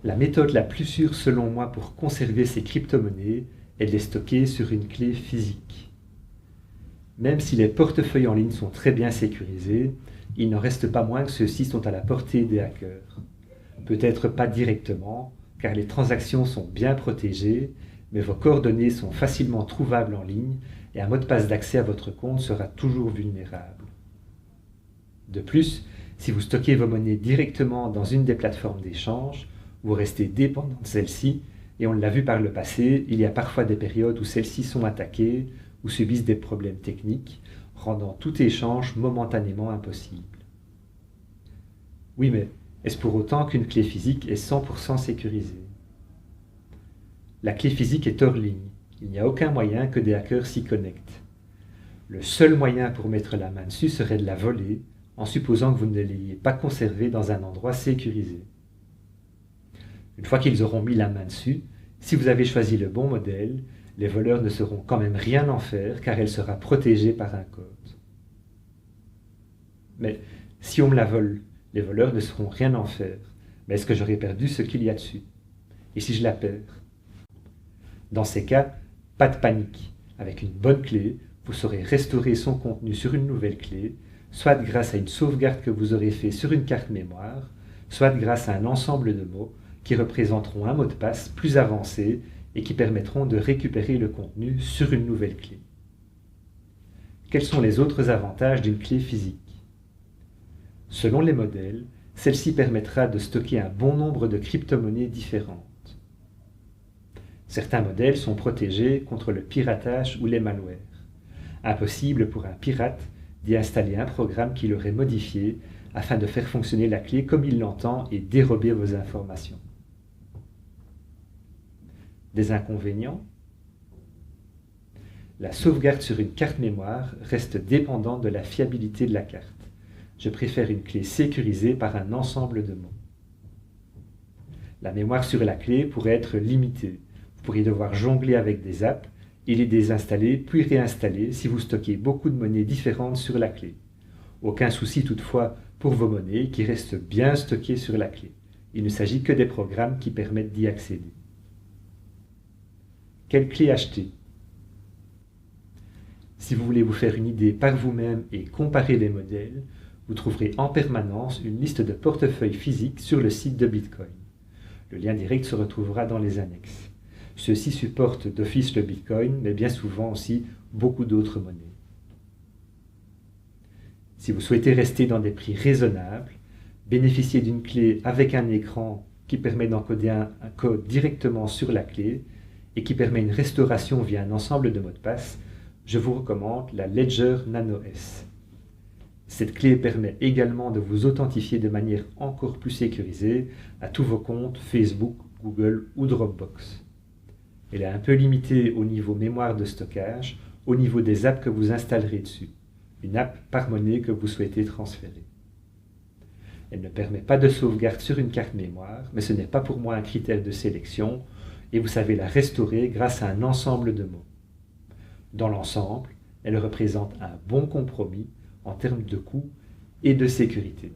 La méthode la plus sûre selon moi pour conserver ces crypto-monnaies est de les stocker sur une clé physique. Même si les portefeuilles en ligne sont très bien sécurisés, il n'en reste pas moins que ceux-ci sont à la portée des hackers. Peut-être pas directement, car les transactions sont bien protégées, mais vos coordonnées sont facilement trouvables en ligne et un mot de passe d'accès à votre compte sera toujours vulnérable. De plus, si vous stockez vos monnaies directement dans une des plateformes d'échange, vous restez dépendant de celles-ci, et on l'a vu par le passé, il y a parfois des périodes où celles-ci sont attaquées ou subissent des problèmes techniques, rendant tout échange momentanément impossible. Oui, mais est-ce pour autant qu'une clé physique est 100% sécurisée? La clé physique est hors ligne, il n'y a aucun moyen que des hackers s'y connectent. Le seul moyen pour mettre la main dessus serait de la voler, en supposant que vous ne l'ayez pas conservée dans un endroit sécurisé. Une fois qu'ils auront mis la main dessus, si vous avez choisi le bon modèle, les voleurs ne sauront quand même rien en faire car elle sera protégée par un code. Mais si on me la vole, les voleurs ne sauront rien en faire. Mais est-ce que j'aurai perdu ce qu'il y a dessus? Et si je la perds? Dans ces cas, pas de panique. Avec une bonne clé, vous saurez restaurer son contenu sur une nouvelle clé, soit grâce à une sauvegarde que vous aurez fait sur une carte mémoire, soit grâce à un ensemble de mots qui représenteront un mot de passe plus avancé et qui permettront de récupérer le contenu sur une nouvelle clé. Quels sont les autres avantages d'une clé physique? Selon les modèles, celle-ci permettra de stocker un bon nombre de crypto-monnaies différentes. Certains modèles sont protégés contre le piratage ou les malwares. Impossible pour un pirate d'y installer un programme qui l'aurait modifié afin de faire fonctionner la clé comme il l'entend et dérober vos informations. Des inconvénients? La sauvegarde sur une carte mémoire reste dépendante de la fiabilité de la carte. Je préfère une clé sécurisée par un ensemble de mots. La mémoire sur la clé pourrait être limitée. Vous pourriez devoir jongler avec des apps et les désinstaller puis réinstaller si vous stockez beaucoup de monnaies différentes sur la clé. Aucun souci toutefois pour vos monnaies qui restent bien stockées sur la clé. Il ne s'agit que des programmes qui permettent d'y accéder. Quelle clé acheter? Si vous voulez vous faire une idée par vous-même et comparer les modèles, vous trouverez en permanence une liste de portefeuilles physiques sur le site de Bitcoin. Le lien direct se retrouvera dans les annexes. Ceux-ci supportent d'office le Bitcoin, mais bien souvent aussi beaucoup d'autres monnaies. Si vous souhaitez rester dans des prix raisonnables, bénéficier d'une clé avec un écran qui permet d'encoder un code directement sur la clé et qui permet une restauration via un ensemble de mots de passe, je vous recommande la Ledger Nano S. Cette clé permet également de vous authentifier de manière encore plus sécurisée à tous vos comptes Facebook, Google ou Dropbox. Elle est un peu limitée au niveau mémoire de stockage, au niveau des apps que vous installerez dessus. Une app par monnaie que vous souhaitez transférer. Elle ne permet pas de sauvegarde sur une carte mémoire, mais ce n'est pas pour moi un critère de sélection, et vous savez la restaurer grâce à un ensemble de mots. Dans l'ensemble, elle représente un bon compromis en termes de coût et de sécurité.